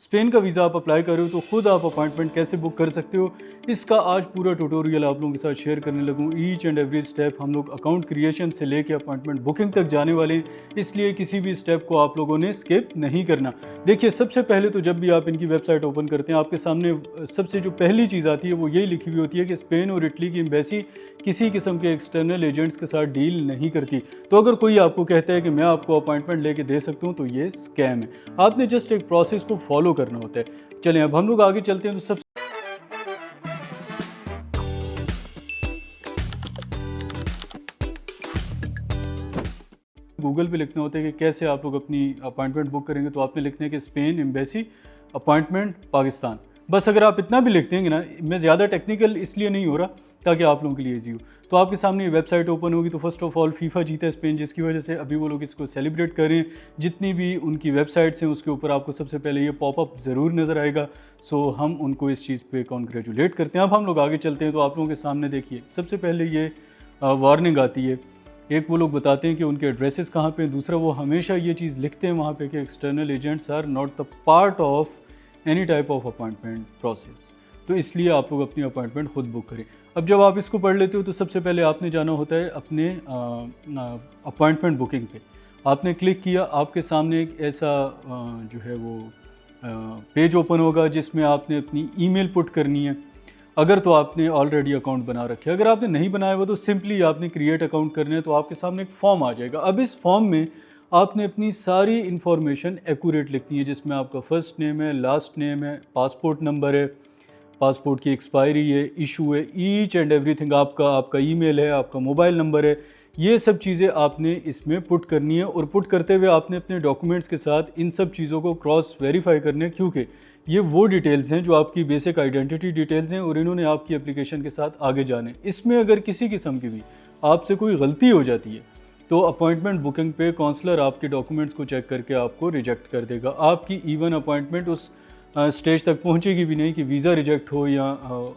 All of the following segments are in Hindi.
स्पेन का वीज़ा आप अप्लाई कर रहे हो तो खुद आप अपॉइंटमेंट कैसे बुक कर सकते हो, इसका आज पूरा ट्यूटोरियल आप लोगों के साथ शेयर करने लगूँ। ईच एंड एवरी स्टेप हम लोग अकाउंट क्रिएशन से लेके अपॉइंटमेंट बुकिंग तक जाने वाले हैं, इसलिए किसी भी स्टेप को आप लोगों ने स्किप नहीं करना। देखिए, सबसे पहले तो जब भी आप इनकी वेबसाइट ओपन करते हैं, आपके सामने सबसे जो पहली चीज़ आती है वो यही लिखी हुई होती है कि स्पेन और इटली की एम्बेसी किसी किस्म के एक्सटर्नल एजेंट्स के साथ डील नहीं करती। तो अगर कोई आपको कहता है कि मैं आपको अपॉइंटमेंट लेके दे सकता हूँ, तो ये स्कैम है। आपने जस्ट एक प्रोसेस को फॉलो करना होता है। चलें अब हम लोग आगे चलते हैं। तो सब गूगल पे लिखना होता है कि कैसे आप लोग अपनी अपॉइंटमेंट बुक करेंगे, तो आपने लिखना है कि स्पेन एम्बेसी अपॉइंटमेंट पाकिस्तान। बस अगर आप इतना भी लिख देंगे ना, मैं ज़्यादा टेक्निकल इसलिए नहीं हो रहा ताकि आप लोगों के लिए ईजी हो। तो आपके सामने ये वेबसाइट ओपन होगी। तो फर्स्ट ऑफ ऑल फीफा जीता है स्पेन, जिसकी वजह से अभी वो लोग इसको सेलिब्रेट कर रहे हैं। जितनी भी उनकी वेबसाइट्स हैं उसके ऊपर आपको सबसे पहले ये पॉपअप ज़रूर नज़र आएगा। सो हम उनको इस चीज़ पे कॉन्ग्रेचुलेट करते हैं। अब हम लोग आगे चलते हैं। तो आप लोगों के सामने देखिए, सबसे पहले ये वार्निंग आती है। एक वो लोग बताते हैं कि उनके एड्रेसेस कहाँ पे हैं, दूसरा वो हमेशा ये चीज़ लिखते हैं वहाँ पे कि external agents are not the part of any type of appointment process. तो इसलिए आप लोग अपनी अपॉइंटमेंट खुद बुक करें। अब जब आप इसको पढ़ लेते हो तो सबसे पहले आपने जाना होता है अपने अपॉइंटमेंट बुकिंग पे। आपने क्लिक किया, आपके सामने एक ऐसा जो है वो पेज ओपन होगा जिसमें आपने अपनी ईमेल पुट करनी है। अगर तो आपने ऑलरेडी अकाउंट बना रखे, अगर आपने नहीं बनाया हुआ तो सिंपली आपने क्रिएट अकाउंट करना है। तो आपके सामने एक फॉर्म आ जाएगा। अब इस फॉर्म में आपने अपनी सारी इन्फॉर्मेशन एक्यूरेट लिखनी है, जिसमें आपका फर्स्ट नेम है, लास्ट नेम है, पासपोर्ट नंबर है, पासपोर्ट की एक्सपायरी है, इशू है, ईच एंड एवरीथिंग, आपका ईमेल है, आपका मोबाइल नंबर है। ये सब चीज़ें आपने इसमें पुट करनी है और पुट करते हुए आपने अपने डॉक्यूमेंट्स के साथ इन सब चीज़ों को क्रॉस वेरीफाई करने, क्योंकि ये वो डिटेल्स हैं जो आपकी बेसिक आइडेंटिटी डिटेल्स हैं और इन्होंने आपकी एप्लीकेशन के साथ आगे जाने। इसमें अगर किसी किस्म की भी आपसे कोई गलती हो जाती है तो अपॉइंटमेंट बुकिंग पे काउंसलर आपके डॉक्यूमेंट्स को चेक करके आपको रिजेक्ट कर देगा। आपकी इवन अपॉइंटमेंट उस स्टेज तक पहुंचेगी भी नहीं कि वीज़ा रिजेक्ट हो या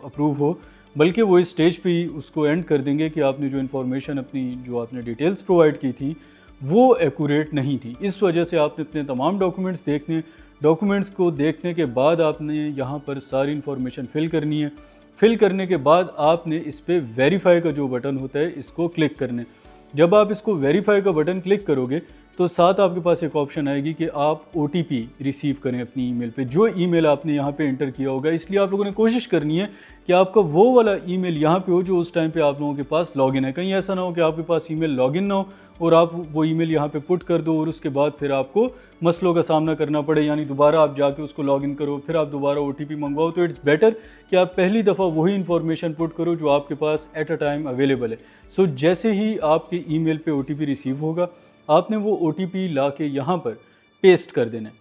अप्रूव हो, बल्कि वो इस स्टेज पे ही उसको एंड कर देंगे कि आपने जो इन्फॉर्मेशन अपनी जो आपने डिटेल्स प्रोवाइड की थी वो एक्यूरेट नहीं थी। इस वजह से आपने अपने तमाम डॉक्यूमेंट्स देखने, डॉक्यूमेंट्स को देखने के बाद आपने यहाँ पर सारी इन्फॉर्मेशन फिल करनी है। फिल करने के बाद आपने इस पर वेरीफाई का जो बटन होता है इसको क्लिक करना है। जब आप इसको वेरीफाई का बटन क्लिक करोगे तो साथ आपके पास एक ऑप्शन आएगी कि आप OTP रिसीव करें अपनी ईमेल पे, जो ईमेल आपने यहाँ पे एंटर किया होगा। इसलिए आप लोगों ने कोशिश करनी है कि आपका वो वाला ईमेल यहाँ पे हो जो उस टाइम पे आप लोगों के पास लॉगिन है। कहीं ऐसा ना हो कि आपके पास ईमेल लॉगिन ना हो और आप वो ईमेल यहाँ पे पुट कर दो और उसके बाद फिर आपको मसलों का सामना करना पड़े, यानी दोबारा आप जाके उसको लॉगिन करो, फिर आप दोबारा OTP मंगवाओ। तो इट्स बेटर कि आप पहली दफ़ा वही इन्फॉर्मेशन पुट करो जो आपके पास एट अ टाइम अवेलेबल है। सो जैसे ही आपके ईमेल पे OTP रिसीव होगा, आपने वो OTP ला के यहाँ पर पेस्ट कर देना है।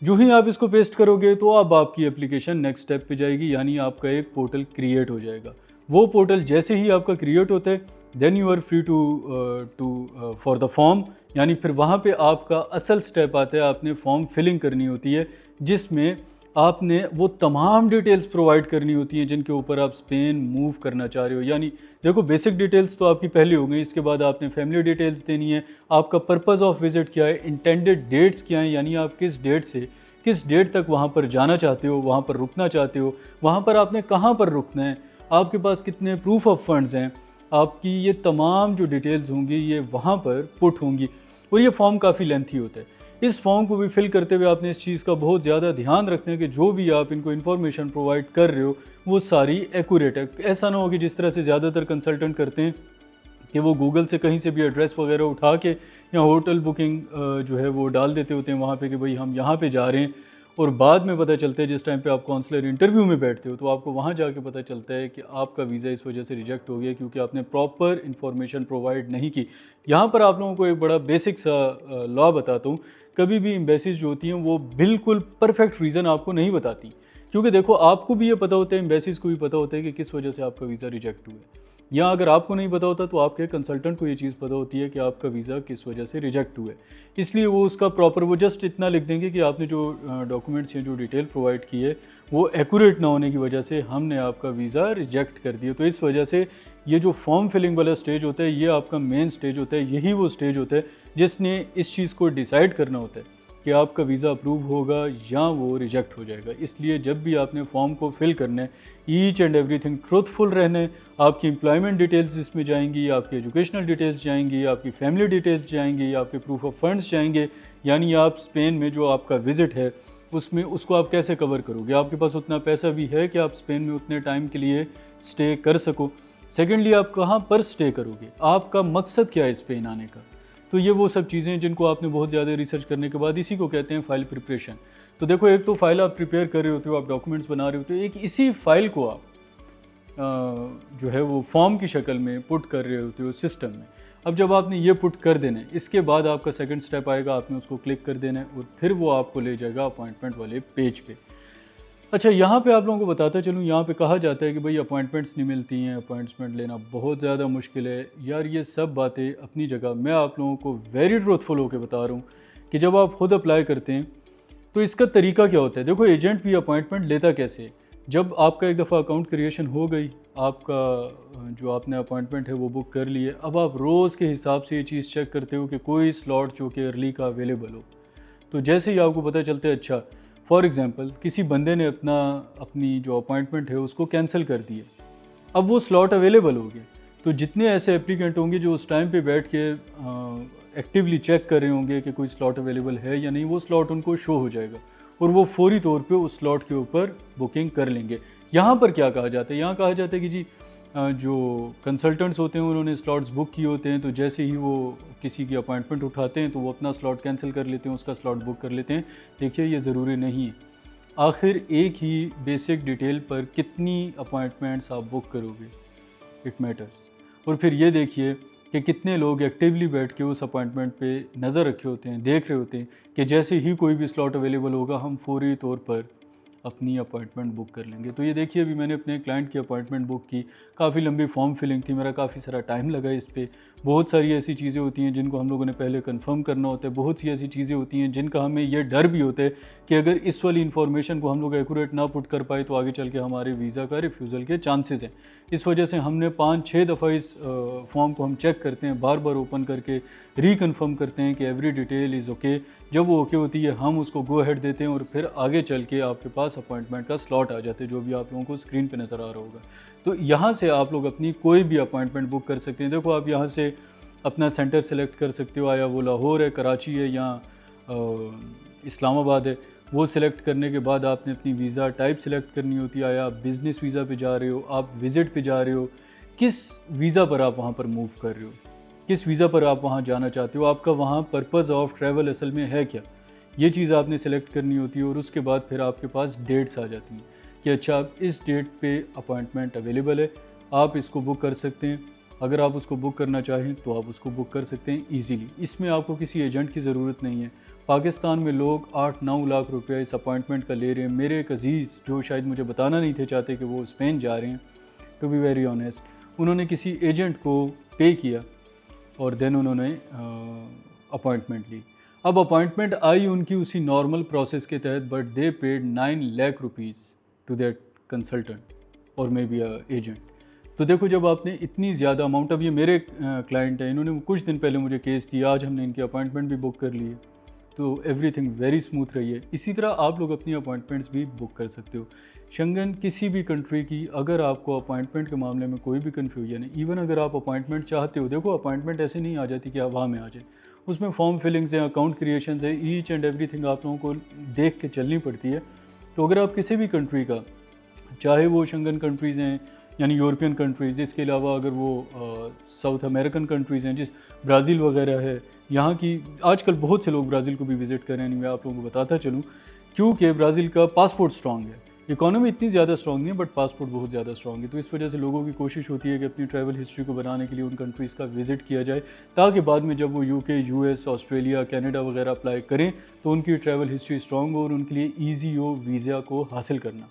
जो ही आप इसको पेस्ट करोगे तो अब आपकी एप्लीकेशन नेक्स्ट स्टेप पे जाएगी, यानी आपका एक पोर्टल क्रिएट हो जाएगा। वो पोर्टल जैसे ही आपका क्रिएट होता है, then you are free to for the form, यानी फिर वहाँ पे आपका असल स्टेप आता है। आपने फॉर्म फिलिंग करनी होती है जिसमें आपने वो तमाम डिटेल्स प्रोवाइड करनी होती हैं जिनके ऊपर आप स्पेन मूव करना चाह रहे हो। यानी देखो, बेसिक डिटेल्स तो आपकी पहले हो गई, इसके बाद आपने फैमिली डिटेल्स देनी है, आपका पर्पस ऑफ विजिट क्या है, इंटेंडेड डेट्स क्या हैं, यानी आप किस डेट से किस डेट तक वहाँ पर जाना चाहते हो, वहाँ पर रुकना चाहते हो, वहाँ पर आपने कहाँ पर रुकना है, आपके पास कितने प्रूफ ऑफ फंड्स हैं, आपकी ये तमाम जो डिटेल्स होंगी ये वहाँ पर पुट होंगी। और ये फॉर्म काफ़ी लेंथी होता है। इस फॉर्म को भी फिल करते हुए आपने इस चीज़ का बहुत ज़्यादा ध्यान रखना है कि जो भी आप इनको इन्फॉर्मेशन प्रोवाइड कर रहे हो वो सारी एक्यूरेट है। ऐसा ना हो कि जिस तरह से ज़्यादातर कंसल्टेंट करते हैं कि वो गूगल से कहीं से भी एड्रेस वगैरह उठा के या होटल बुकिंग जो है वो डाल देते होते हैं वहाँ पे कि भाई हम यहाँ पे जा रहे हैं, और बाद में पता चलता है जिस टाइम पे आप काउंसलर इंटरव्यू में बैठते हो तो आपको वहाँ जाके पता चलता है कि आपका वीज़ा इस वजह से रिजेक्ट हो गया क्योंकि आपने प्रॉपर इन्फॉर्मेशन प्रोवाइड नहीं की। यहाँ पर आप लोगों को एक बड़ा बेसिक सा लॉ बताता हूँ। कभी भी एम्बेसीज जो होती हैं वो बिल्कुल परफेक्ट रीज़न आपको नहीं बताती, क्योंकि देखो आपको भी ये पता होता है, एम्बेसीज को भी पता होता है कि किस वजह से आपका वीज़ा रिजेक्ट हुआ है। या अगर आपको नहीं पता होता तो आपके कंसल्टेंट को ये चीज़ पता होती है कि आपका वीज़ा किस वजह से रिजेक्ट हुआ है। इसलिए वो उसका प्रॉपर वो जस्ट इतना लिख देंगे कि आपने जो डॉक्यूमेंट्स हैं, जो डिटेल प्रोवाइड की है वो एक्यूरेट ना होने की वजह से हमने आपका वीज़ा रिजेक्ट कर दिया। तो इस वजह से ये जो फॉर्म फिलिंग वाला स्टेज होता है ये आपका मेन स्टेज होता है। यही वो स्टेज होता है जिसने इस चीज़ को डिसाइड करना होता है कि आपका वीज़ा अप्रूव होगा या वो रिजेक्ट हो जाएगा। इसलिए जब भी आपने फॉर्म को फिल करना है, ईच एंड एवरीथिंग ट्रूथफुल रहना है। आपकी एम्प्लॉयमेंट डिटेल्स इसमें जाएंगी, आपकी एजुकेशनल डिटेल्स जाएंगी, आपकी फैमिली डिटेल्स जाएंगी, आपके प्रूफ ऑफ फंड्स जाएंगे। यानी आप स्पेन में जो आपका विज़िट है उसमें उसको आप कैसे कवर करोगे, आपके पास उतना पैसा भी है कि आप स्पेन में उतने टाइम के लिए स्टे कर सको। सेकेंडली, आप कहाँ पर स्टे करोगे, आपका मकसद क्या है स्पेन आने का। तो ये वो सब चीज़ें जिनको आपने बहुत ज़्यादा रिसर्च करने के बाद, इसी को कहते हैं फ़ाइल प्रिपरेशन। तो देखो, एक तो फ़ाइल आप प्रिपेयर कर रहे होते हो, आप डॉक्यूमेंट्स बना रहे होते हो, एक इसी फाइल को आप जो है वो फॉर्म की शक्ल में पुट कर रहे होते हो सिस्टम में। अब जब आपने ये पुट कर देना है, इसके बाद आपका सेकंड स्टेप आएगा, आपने उसको क्लिक कर देना है और फिर वो आपको ले जाएगा अपॉइंटमेंट वाले पेज पे। अच्छा, यहाँ पे आप लोगों को बताता चलूँ, यहाँ पे कहा जाता है कि भाई अपॉइंटमेंट्स नहीं मिलती हैं, अपॉइंटमेंट लेना बहुत ज़्यादा मुश्किल है। यार, ये सब बातें अपनी जगह, मैं आप लोगों को वेरी ट्रूथफुल होकर बता रहा हूँ कि जब आप खुद अप्लाई करते हैं तो इसका तरीका क्या होता है। देखो, एजेंट भी अपॉइंटमेंट लेता कैसे है, जब आपका एक दफ़ा अकाउंट क्रिएशन हो गई, आपका जो आपने अपॉइंटमेंट है वो बुक कर लिए, अब आप रोज़ के हिसाब से ये चीज़ चेक करते हो कि कोई स्लॉट जो कि अर्ली का अवेलेबल हो। तो जैसे ही आपको पता चलता है, अच्छा फॉर एग्ज़ाम्पल किसी बंदे ने अपनी जो अपॉइंटमेंट है उसको कैंसिल कर दिया, अब वो स्लॉट अवेलेबल हो गया, तो जितने ऐसे एप्लीकेंट होंगे जो उस टाइम पे बैठ के एक्टिवली चेक कर रहे होंगे कि कोई स्लॉट अवेलेबल है या नहीं, वो स्लॉट उनको शो हो जाएगा और वो फौरी तौर पे उस स्लॉट के ऊपर बुकिंग कर लेंगे। यहाँ पर क्या कहा जाता है, यहाँ कहा जाता है कि जी जो कंसल्टेंट्स होते हैं उन्होंने स्लॉट्स बुक किए होते हैं, तो जैसे ही वो किसी की अपॉइंटमेंट उठाते हैं तो वो अपना स्लॉट कैंसिल कर लेते हैं, उसका स्लॉट बुक कर लेते हैं। देखिए, ये ज़रूरी नहीं है। आखिर एक ही बेसिक डिटेल पर कितनी अपॉइंटमेंट्स आप बुक करोगे, इट मैटर्स। और फिर ये देखिए कि कितने लोग एक्टिवली बैठ के उस अपॉइंटमेंट पे नज़र रखे होते हैं, देख रहे होते हैं कि जैसे ही कोई भी स्लॉट अवेलेबल होगा हम फौरी तौर पर अपनी अपॉइंटमेंट बुक कर लेंगे। तो ये देखिए, अभी मैंने अपने क्लाइंट की अपॉइंटमेंट बुक की, काफ़ी लंबी फॉर्म फिलिंग थी, मेरा काफ़ी सारा टाइम लगा इस पर। बहुत सारी ऐसी चीज़ें होती हैं जिनको हम लोगों ने पहले कंफर्म करना होता है, बहुत सी ऐसी चीज़ें होती हैं जिनका हमें ये डर भी होता है कि अगर इस वाली इन्फॉर्मेशन को हम लोग एक्यूरेट ना पुट कर पाए तो आगे चल के हमारे वीज़ा का रिफ्यूज़ल के चांसेस हैं। इस वजह से हमने 5-6 दफ़ा इस फॉर्म को हम चेक करते हैं, बार बार ओपन करके रिकन्फर्म करते हैं कि एवरी डिटेल इज़ ओके। जब वो ओके होती है हम उसको गो अहेड देते हैं और फिर आगे चल के आपके पास अपॉइंटमेंट का स्लॉट आ जाते हैं, जो भी आप लोगों को स्क्रीन पे नज़र आ रहा होगा। तो यहाँ से आप लोग अपनी कोई भी अपॉइंटमेंट बुक कर सकते हैं। देखो, आप यहाँ से अपना सेंटर सेलेक्ट कर सकते हो, आया वो लाहौर है, कराची है या इस्लामाबाद है। वो सिलेक्ट करने के बाद आपने अपनी वीज़ा टाइप सेलेक्ट करनी होती है, आया आप बिज़नेस वीज़ा पे जा रहे हो, आप विज़िट पे जा रहे हो, किस वीज़ा पर आप वहाँ पर मूव कर रहे हो, किस वीज़ा पर आप वहाँ जाना चाहते हो, आपका वहाँ पर्पज़ ऑफ ट्रैवल असल में है क्या, ये चीज़ आपने सेलेक्ट करनी होती है। और उसके बाद फिर आपके पास डेट्स आ जाती हैं कि अच्छा आप इस डेट पे अपॉइंटमेंट अवेलेबल है, आप इसको बुक कर सकते हैं। अगर आप उसको बुक करना चाहें तो आप उसको बुक कर सकते हैं ईजीली। इसमें आपको किसी एजेंट की ज़रूरत नहीं है। पाकिस्तान में लोग 8-9 लाख रुपया इस अपॉइंटमेंट का ले रहे हैं। मेरे एक अजीज़ जो शायद मुझे बताना नहीं थे चाहते कि वो स्पेन जा रहे हैं, टू बी वेरी ऑनेस्ट, उन्होंने किसी एजेंट को पे किया और देन उन्होंने अपॉइंटमेंट ली। अब अपॉइंटमेंट आई उनकी उसी नॉर्मल प्रोसेस के तहत, but they paid 9 lakh rupees to that consultant और मे बी एजेंट। तो देखो, जब आपने इतनी ज़्यादा अमाउंट, अब ये मेरे क्लाइंट हैं, इन्होंने कुछ दिन पहले मुझे केस दिया, आज हमने इनकी अपॉइंटमेंट भी बुक कर ली है, तो एवरीथिंग वेरी स्मूथ रही है। इसी तरह आप लोग अपनी अपॉइंटमेंट्स भी बुक कर सकते हो। शंगन किसी भी कंट्री की अगर आपको अपॉइंटमेंट के मामले में कोई भी कन्फ्यूजन है, इवन अगर आप अपॉइंटमेंट चाहते हो, देखो अपॉइंटमेंट ऐसे नहीं आ जाती कि हवा में आ जाए, उसमें फॉर्म फिलिंग्स हैं, अकाउंट क्रिएशन है, ईच एंड एवरीथिंग आप लोगों को देख के चलनी पड़ती है। तो अगर आप किसी भी कंट्री का, चाहे वो शंगन कंट्रीज़ हैं यानी यूरोपियन कंट्रीज़, इसके अलावा अगर वो साउथ अमेरिकन कंट्रीज़ हैं, जिस ब्राज़ील वगैरह है, यहाँ की आजकल बहुत से लोग ब्राज़ील को भी विज़िट कर रहे हैं। मैं आप लोगों को बताता चलूँ, क्योंकि ब्राज़ील का पासपोर्ट स्ट्रॉन्ग है, इकोनॉमी इतनी ज़्यादा स्ट्रॉन्ग नहीं है बट पासपोर्ट बहुत ज़्यादा स्ट्रॉन्ग है। तो इस वजह से लोगों की कोशिश होती है कि अपनी ट्रैवल हिस्ट्री को बनाने के लिए उन कंट्रीज़ का विज़िट किया जाए, ताकि बाद में जब वो यूके, यूएस, ऑस्ट्रेलिया, कनाडा वगैरह अप्लाई करें तो उनकी ट्रैवल हिस्ट्री स्ट्रॉन्ग हो और उनके लिए ईजी हो वीज़ा को हासिल करना।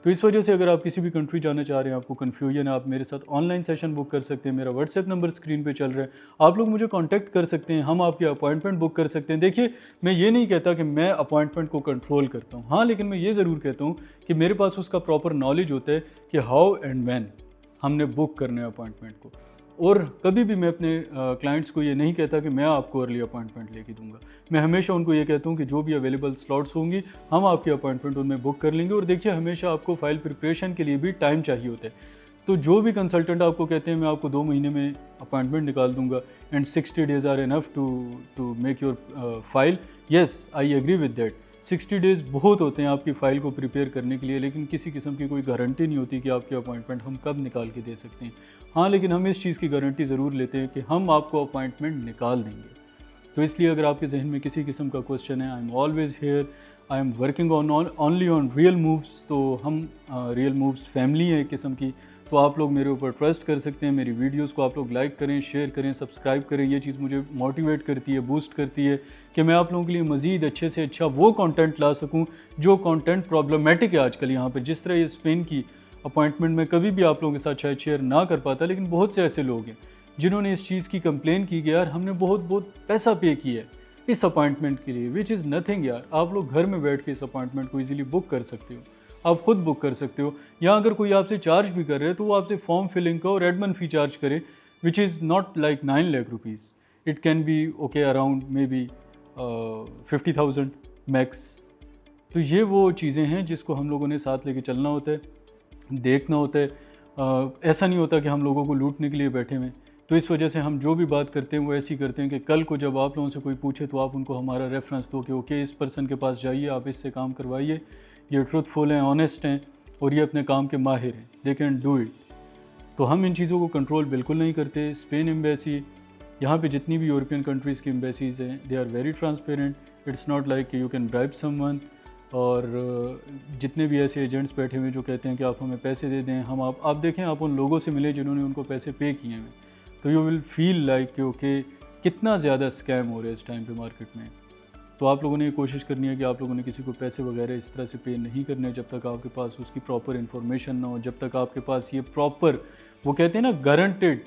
तो इस वजह से अगर आप किसी भी कंट्री जाना चाह रहे हैं, आपको कन्फ्यूजन है, आप मेरे साथ ऑनलाइन सेशन बुक कर सकते हैं। मेरा व्हाट्सएप नंबर स्क्रीन पे चल रहा है, आप लोग मुझे कांटेक्ट कर सकते हैं, हम आपकी अपॉइंटमेंट बुक कर सकते हैं। देखिए, मैं ये नहीं कहता कि मैं अपॉइंटमेंट को कंट्रोल करता हूँ, हाँ, लेकिन मैं ये ज़रूर कहता हूँ कि मेरे पास उसका प्रॉपर नॉलेज होता है कि हाउ एंड व्हेन हमने बुक करना है अपॉइंटमेंट को। और कभी भी मैं अपने क्लाइंट्स को ये नहीं कहता कि मैं आपको अर्ली अपॉइंटमेंट लेके दूंगा। मैं हमेशा उनको ये कहता हूँ कि जो भी अवेलेबल स्लॉट्स होंगी हम आपकी अपॉइंटमेंट उनमें बुक कर लेंगे। और देखिए, हमेशा आपको फाइल प्रिपरेशन के लिए भी टाइम चाहिए होता है। तो जो भी कंसल्टेंट आपको कहते हैं मैं आपको 2 महीने में अपॉइंटमेंट निकाल दूंगा and 60 days are enough to make your file, yes I agree with that. 60 days बहुत होते हैं आपकी फ़ाइल को प्रिपेयर करने के लिए, लेकिन किसी किस्म की कोई गारंटी नहीं होती कि आपकी अपॉइंटमेंट हम कब निकाल के दे सकते हैं। हाँ, लेकिन हम इस चीज़ की गारंटी ज़रूर लेते हैं कि हम आपको अपॉइंटमेंट निकाल देंगे। तो इसलिए अगर आपके जहन में किसी किस्म का क्वेश्चन है, I am always here, I am working on only on real moves. तो हम रियल मूव्स फैमिली है एक किस्म की, तो आप लोग मेरे ऊपर ट्रस्ट कर सकते हैं। मेरी वीडियोस को आप लोग लाइक करें, शेयर करें, सब्सक्राइब करें। ये चीज़ मुझे मोटिवेट करती है, बूस्ट करती है कि मैं आप लोगों के लिए मज़ीद अच्छे से अच्छा वो कंटेंट ला सकूं जो कंटेंट प्रॉब्लमेटिक है आजकल यहाँ पर। जिस तरह ये स्पेन की अपॉइंटमेंट में कभी भी आप लोगों के साथ शायद शेयर ना कर पाता, लेकिन बहुत से ऐसे लोग हैं जिन्होंने इस चीज़ की कंप्लेन की कि यार हमने बहुत पैसा पे किया है इस अपॉइंटमेंट के लिए, विच इज़ नथिंग। यार आप लोग घर में बैठ के इस अपॉइंटमेंट को ईजिली बुक कर सकते हो, आप खुद बुक कर सकते हो। या अगर कोई आपसे चार्ज भी कर रहे हैं तो वो आपसे फॉर्म फिलिंग का और एडमिन फ़ी चार्ज करे, which is not like 9 lakh rupees. It can be okay around may be 50,000 max. तो ये वो चीज़ें हैं जिसको हम लोगों ने साथ लेके चलना होता है, देखना होता है। ऐसा नहीं होता कि हम लोगों को लूटने के लिए बैठे हुए। तो इस वजह से हम जो भी बात करते हैं वो ऐसी करते हैं कि कल को जब आप लोगों से कोई पूछे तो आप उनको हमारा रेफरेंस दो कि ओके इस पर्सन के पास जाइए, आप इससे काम करवाइए, ये ट्रूथफुल हैं, ऑनेस्ट हैं और ये अपने काम के माहिर हैं, दे कैन डू इट। तो हम इन चीज़ों को कंट्रोल बिल्कुल नहीं करते। स्पेन एम्बेसी, यहाँ पे जितनी भी यूरोपियन कंट्रीज़ की एम्बेसीज़ हैं, they are very transparent. It's not like कि यू कैन ब्राइब समवन। और जितने भी ऐसे एजेंट्स बैठे हुए हैं जो कहते हैं कि आप हमें पैसे दे दें, हम आप देखें, आप उन लोगों से मिले जिन्होंने उनको पैसे पे किए हैं, तो यू विल फील लाइक कि ओके कितना ज़्यादा स्कैम हो रहा है इस टाइम पे मार्केट में। तो आप लोगों ने ये कोशिश करनी है कि आप लोगों ने किसी को पैसे वगैरह इस तरह से पे नहीं करने जब तक आपके पास उसकी प्रॉपर इन्फॉर्मेशन ना हो, जब तक आपके पास ये प्रॉपर, वो कहते हैं ना गारंटेड,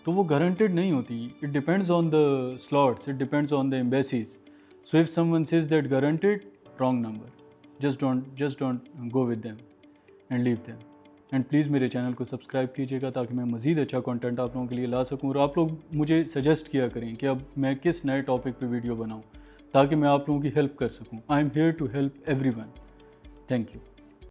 तो वो गारंटेड नहीं होती। It depends on the slots, it depends on the embassies. So if someone says that guaranteed, wrong number, just don't go with them and leave them। And please मेरे चैनल को सब्सक्राइब कीजिएगा ताकि मैं मज़ीद अच्छा कंटेंट आप लोगों के लिए ला सकूं। और आप लोग मुझे सजेस्ट किया करें कि अब मैं किस नए टॉपिक पे वीडियो बनाऊं ताकि मैं आप लोगों की हेल्प कर सकूं। I am here to help everyone. Thank you.